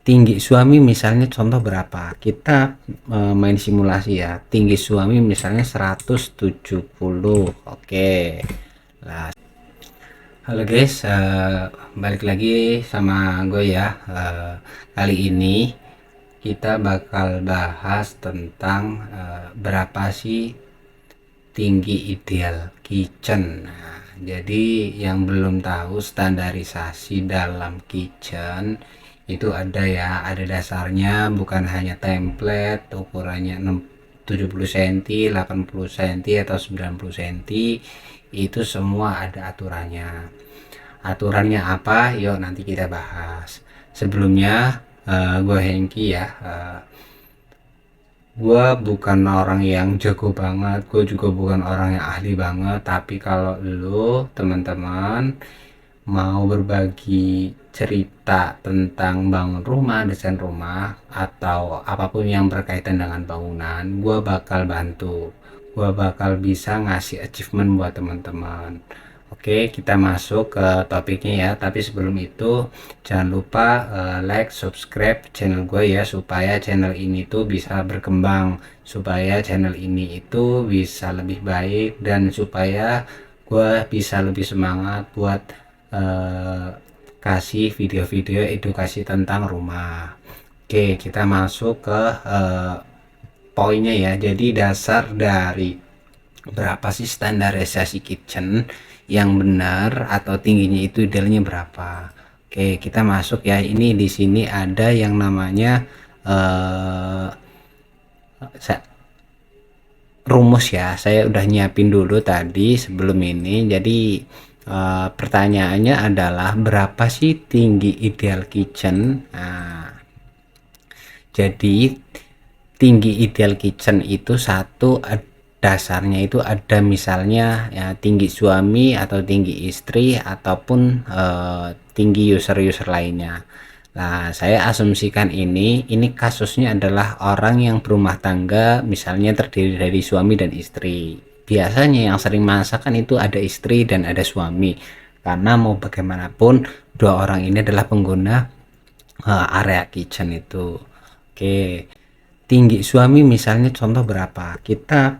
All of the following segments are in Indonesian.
tinggi suami misalnya contoh berapa? Kita main simulasi ya. Tinggi suami misalnya 170. Oke. Nah, halo guys, balik lagi sama gue ya. Kali ini kita bakal bahas tentang berapa sih tinggi ideal kitchen. Nah, jadi yang belum tahu standarisasi dalam kitchen itu ada ya, ada dasarnya, bukan hanya template ukurannya 70 cm, 80 cm atau 90 cm. Itu semua ada aturannya. Aturannya apa? Yuk nanti kita bahas. Sebelumnya gue Hengki ya. Gue bukan orang yang jago banget, gue juga bukan orang yang ahli banget, tapi kalau lo teman-teman mau berbagi cerita tentang bangun rumah, desain rumah, atau apapun yang berkaitan dengan bangunan, gue bakal bantu, gue bakal bisa ngasih achievement buat teman-teman. Oke, kita masuk ke topiknya ya. Tapi sebelum itu jangan lupa like, subscribe channel gue ya, supaya channel ini tuh bisa berkembang, supaya channel ini itu bisa lebih baik, dan supaya gue bisa lebih semangat buat eh, kasih video-video edukasi tentang rumah. Oke, kita masuk ke poinnya ya. Jadi dasar dari berapa sih standarisasi kitchen yang benar atau tingginya itu idealnya berapa. Oke, kita masuk ya. Ini di sini ada yang namanya eh, rumus ya. Saya udah nyiapin dulu tadi sebelum ini. Jadi pertanyaannya adalah berapa sih tinggi ideal kitchen. Nah, jadi tinggi ideal kitchen itu satu, dasarnya itu ada misalnya ya, tinggi suami atau tinggi istri ataupun tinggi user-user lainnya. Nah, saya asumsikan ini kasusnya adalah orang yang berumah tangga, misalnya terdiri dari suami dan istri. Biasanya yang sering masak kan itu ada istri dan ada suami, karena mau bagaimanapun dua orang ini adalah pengguna area kitchen itu. Oke, tinggi suami misalnya contoh berapa? Kita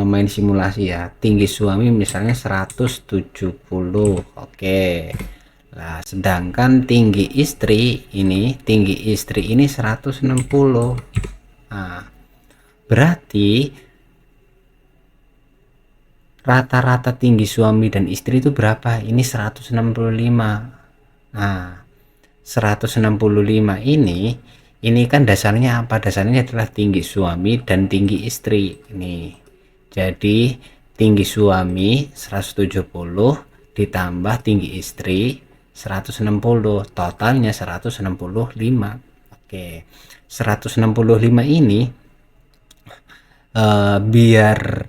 main simulasi ya. Tinggi suami misalnya 170. Oke. Nah, sedangkan tinggi istri ini 160. Nah, berarti rata-rata tinggi suami dan istri itu berapa? Ini 165. Nah, 165 ini kan dasarnya apa? Dasarnya adalah tinggi suami dan tinggi istri ini. Jadi tinggi suami 170 ditambah tinggi istri 160, totalnya 165. Oke, 165 ini biar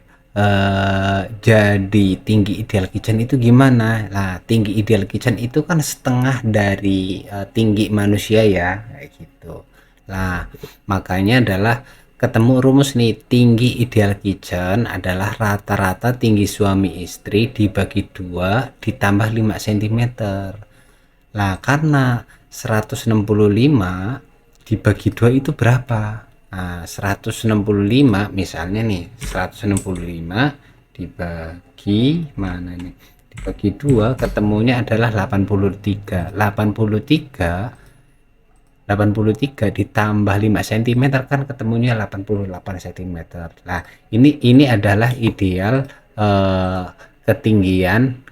jadi tinggi ideal kitchen itu gimana? Nah, tinggi ideal kitchen itu kan setengah dari tinggi manusia ya, kayak gitu. Nah, makanya adalah ketemu rumus nih, tinggi ideal kitchen adalah rata-rata tinggi suami istri dibagi 2 ditambah 5 cm. Nah, karena 165 dibagi 2 itu berapa? Nah, 165 misalnya nih, 165 dibagi mana nih? Dibagi 2 ketemunya adalah 83. 83 ditambah 5 cm kan ketemunya 88 cm. Nah, ini adalah ideal eh, ketinggian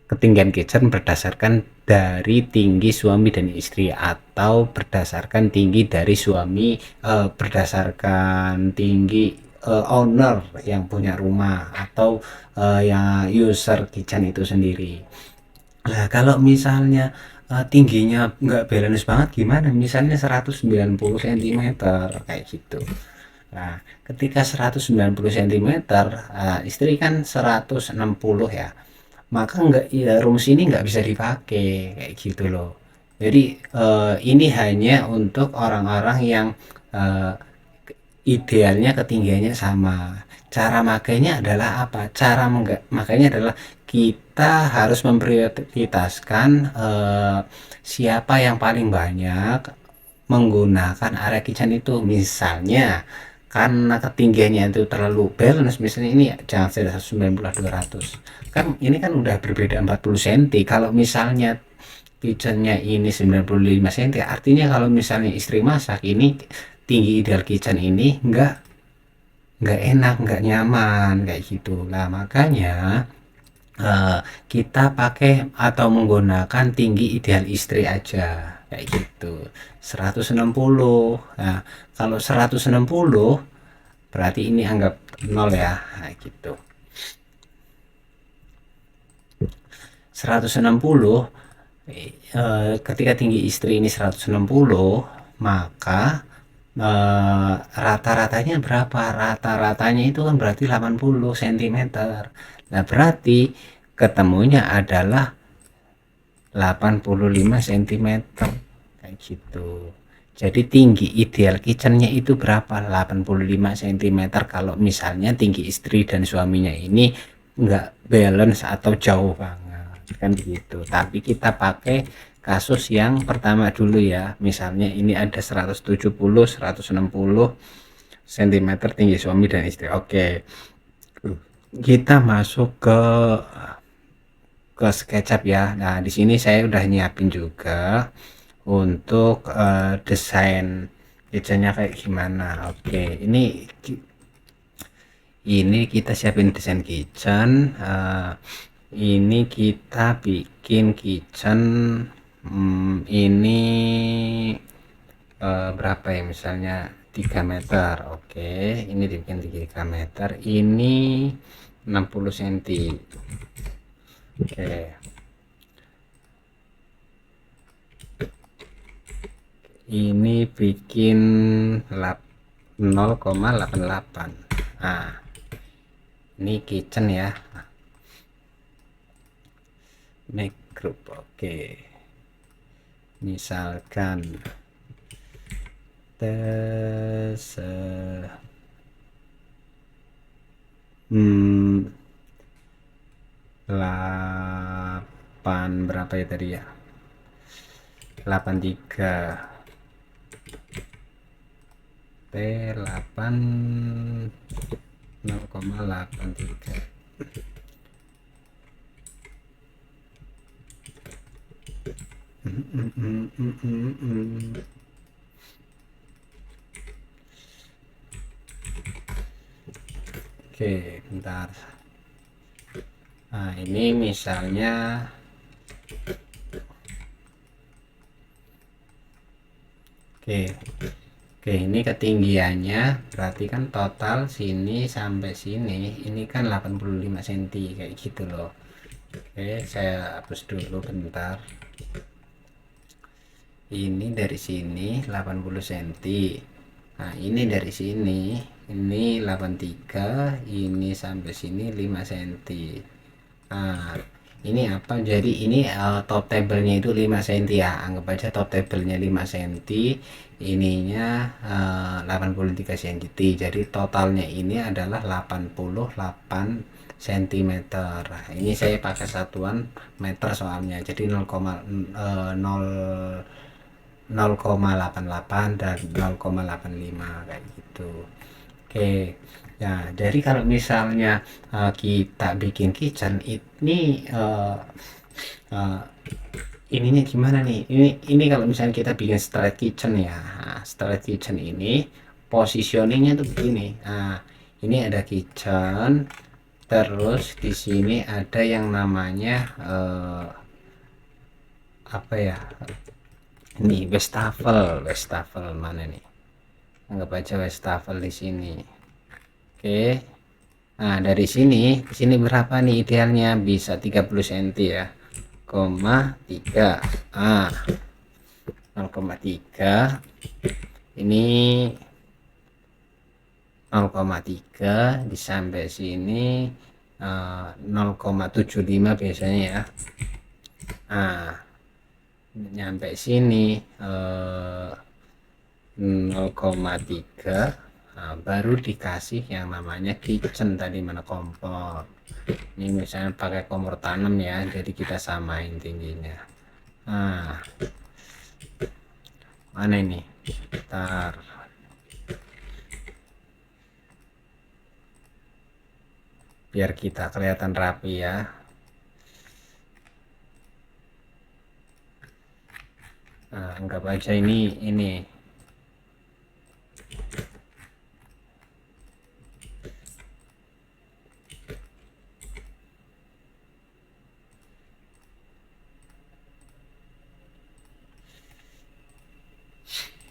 ketinggian kitchen berdasarkan dari tinggi suami dan istri, atau berdasarkan tinggi dari suami berdasarkan tinggi owner yang punya rumah, atau yang user kitchen itu sendiri. Nah, kalau misalnya tingginya nggak balance banget gimana? Misalnya 190 cm kayak gitu. Nah, ketika 190 cm, istri kan 160 ya. Maka nggak ya, rumus ini nggak bisa dipakai kayak gitu loh. Jadi ini hanya untuk orang-orang yang eh, idealnya ketinggiannya sama. Cara makainya adalah apa? Makainya adalah kita harus memprioritaskan siapa yang paling banyak menggunakan area kitchen itu. Misalnya karena ketinggiannya itu terlalu balance, misalnya ini jangan saya 190 200, kan ini kan udah berbeda 40 cm. Kalau misalnya kitchennya ini 95 cm, artinya kalau misalnya istri masak ini, tinggi ideal kitchen ini nggak enak, nggak nyaman kayak gitu lah. Makanya kita pakai atau menggunakan tinggi ideal istri aja kayak gitu, 160. Nah, kalau 160 berarti ini anggap 0 ya, nah gitu. 160 ketika tinggi istri ini 160, maka rata-ratanya berapa? Rata-ratanya itu kan berarti 80 cm. Nah, berarti ketemunya adalah 85 cm kayak gitu. Jadi tinggi ideal kitchennya itu berapa? 85 cm kalau misalnya tinggi istri dan suaminya ini nggak balance atau jauh banget, kan begitu. Tapi kita pakai kasus yang pertama dulu ya. Misalnya ini ada 170 160 cm tinggi suami dan istri. Oke, kita masuk ke SketchUp ya. Nah, di sini saya udah nyiapin juga untuk desain kitchennya kayak gimana. Oke, ini kita siapin desain kitchen. Ini kita bikin kitchen ini berapa ya, misalnya 3 meter. Oke, ini dibikin 3 meter, ini 60 cm. Oke, ini bikin 0,88. Nah, ini kitchen ya, make group. Oke, misalkan tes 8 berapa ya tadi ya, 83 T8 0,83. Oke, bentar. Nah, ini misalnya Oke, ini ketinggiannya berarti kan total sini sampai sini ini kan 85 cm kayak gitu loh. Oke, saya hapus dulu bentar. Ini dari sini 80 cm. Nah, ini dari sini ini 83, ini sampai sini 5 cm. Nah, ini apa, jadi ini top table-nya itu 5 cm ya, anggap aja top table-nya 5 cm, ininya 83 cm, jadi totalnya ini adalah 88 cm. Ini saya pakai satuan meter soalnya, jadi 0,88 dan 0,85 kayak gitu. Oke, nah jadi kalau misalnya kita bikin kitchen ini ininya gimana nih, ini kalau misalnya kita bikin straight kitchen ya. Nah, straight kitchen ini positioningnya tuh begini. Nah, ini ada kitchen, terus di sini ada yang namanya apa ya, ini wastafel mana nih, anggap aja wastafel di sini. Oke, nah dari sini berapa nih idealnya, bisa 30 cm ya, 0,3. 0,3 ini 0,3 sampai sini 0,75 biasanya ya. Nah, nyampe sini 0,3. baru dikasih yang namanya kitchen tadi, mana kompor. Ini misalnya pakai kompor tanam ya, jadi kita samain tingginya. Nah, mana ini? Bentar. Biar kita kelihatan rapi ya. Nah, anggap aja ini.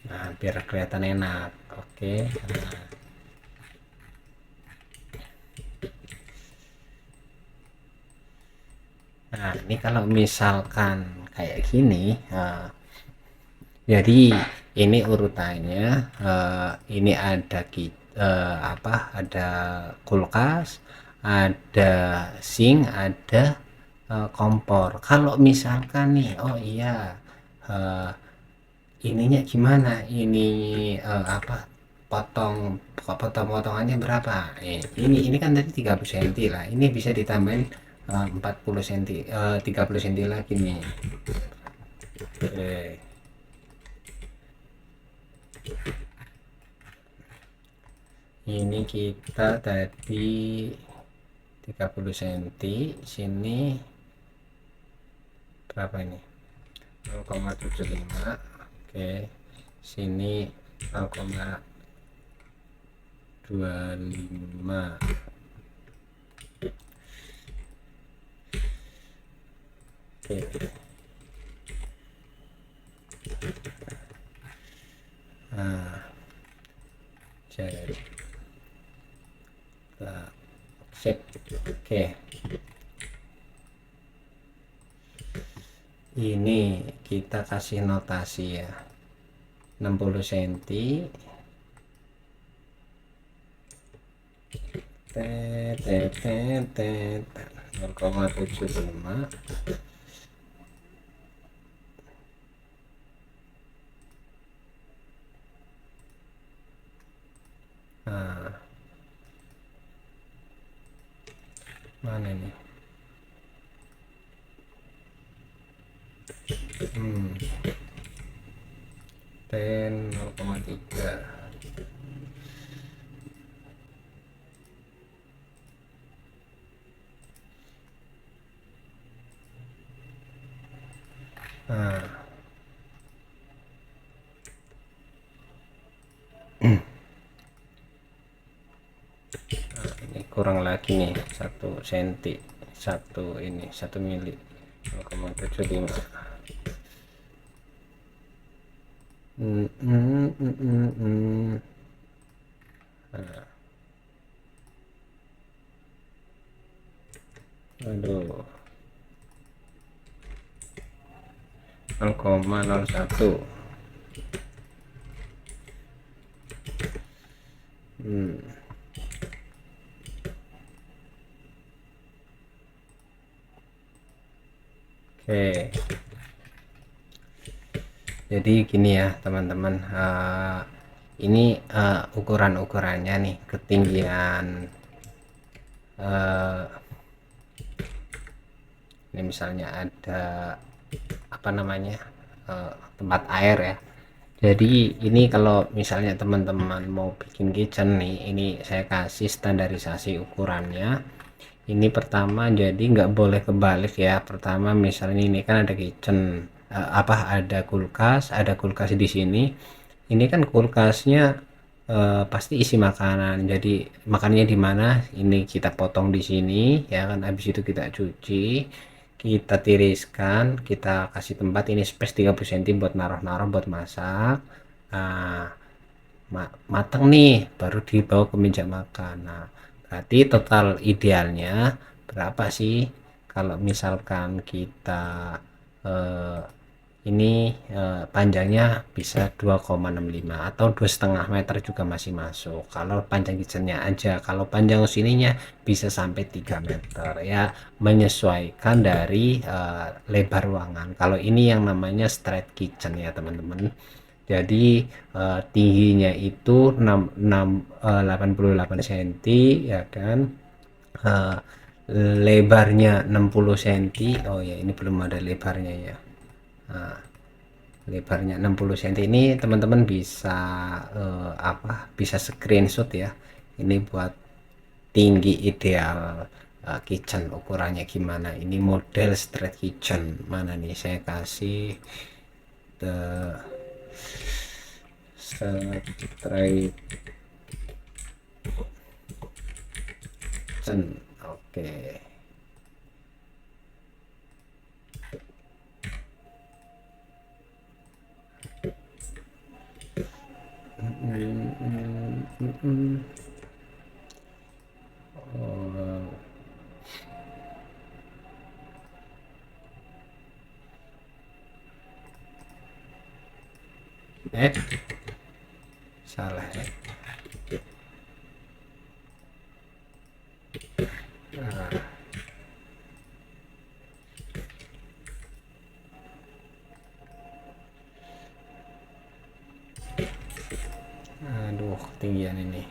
Nah, biar kelihatan enak. Oke. Nah, ini kalau misalkan kayak gini, jadi ini urutannya, ini ada ada kulkas, ada sink, ada kompor. Kalau misalkan nih, oh iya, ininya gimana? Ini potongannya berapa? Ini kan tadi 30 cm lah. Ini bisa ditambahin 40 cm, 30 cm lagi nih. Oke. Ini kita tadi 30 cm, sini berapa ini? 0,75. Oke, sini 0,25. Oke. Nah, jadi sip. Oke, ini kita kasih notasi ya, 60 cm, tet 0,75. Nah, mana ini? Ten 0,3. Nah, ini kurang lagi nih 1 cm, 1 mili, 0,75. Aduh, 0,01. Oke, jadi gini ya teman-teman, ini ukuran-ukurannya nih, ketinggian ini misalnya ada apa namanya, tempat air ya. Jadi ini kalau misalnya teman-teman mau bikin kitchen nih, ini saya kasih standarisasi ukurannya. Ini pertama, jadi nggak boleh kebalik ya. Pertama misalnya ini kan ada kitchen, ada kulkas di sini. Ini kan kulkasnya pasti isi makanan. Jadi makannya di mana? Ini kita potong di sini ya kan. Habis itu kita cuci, kita tiriskan, kita kasih tempat ini space 30 cm buat naruh-naruh buat masak. Nah, mateng nih baru dibawa ke meja makan. Nah, berarti total idealnya berapa sih kalau misalkan kita ini panjangnya bisa 2,65 atau 2,5 meter juga masih masuk kalau panjang kitchennya aja. Kalau panjang sininya bisa sampai 3 meter ya, menyesuaikan dari lebar ruangan. Kalau ini yang namanya straight kitchen ya teman-teman. Jadi tingginya itu 88 cm ya kan, eh, lebarnya 60 cm. Oh ya, ini belum ada lebarnya ya. Nah, lebarnya 60 cm ini teman-teman bisa bisa screenshot ya. Ini buat tinggi ideal kitchen ukurannya gimana. Ini model straight kitchen. Mana nih, saya kasih the straight kitchen. Oke. Oh, salah ya. Aduh, ketinggian ini.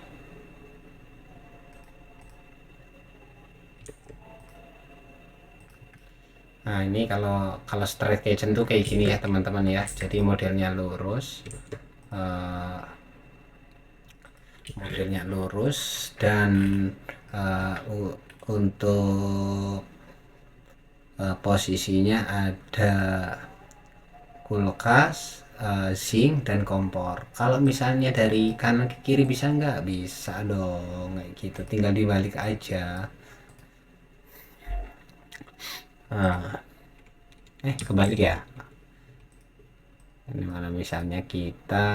Nah, ini kalau straight kitchen tuh kayak gini ya teman-teman ya. Jadi modelnya lurus. eh, modelnya lurus dan untuk posisinya ada kulkas, sink dan kompor. Kalau misalnya dari kanan ke kiri bisa nggak? Bisa dong, kayak gitu. Tinggal dibalik aja. Nah, kebalik ya. Ini kalau misalnya kita,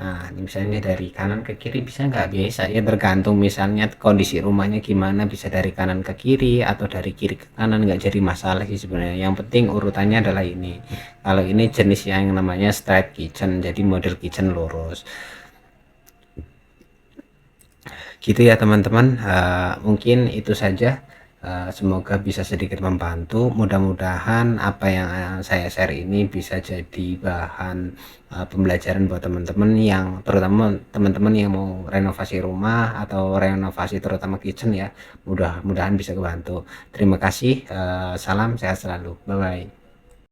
nah ini misalnya dari kanan ke kiri bisa nggak? Biasa ya, tergantung misalnya kondisi rumahnya gimana, bisa dari kanan ke kiri atau dari kiri ke kanan, nggak jadi masalah sih sebenarnya. Yang penting urutannya adalah ini. Kalau ini jenis yang namanya straight kitchen, jadi model kitchen lurus gitu ya teman-teman. Mungkin itu saja. Semoga bisa sedikit membantu. Mudah-mudahan apa yang saya share ini bisa jadi bahan pembelajaran buat teman-teman, yang terutama teman-teman yang mau renovasi rumah atau renovasi terutama kitchen ya. Mudah-mudahan bisa kebantu. Terima kasih. Salam sehat selalu. Bye bye.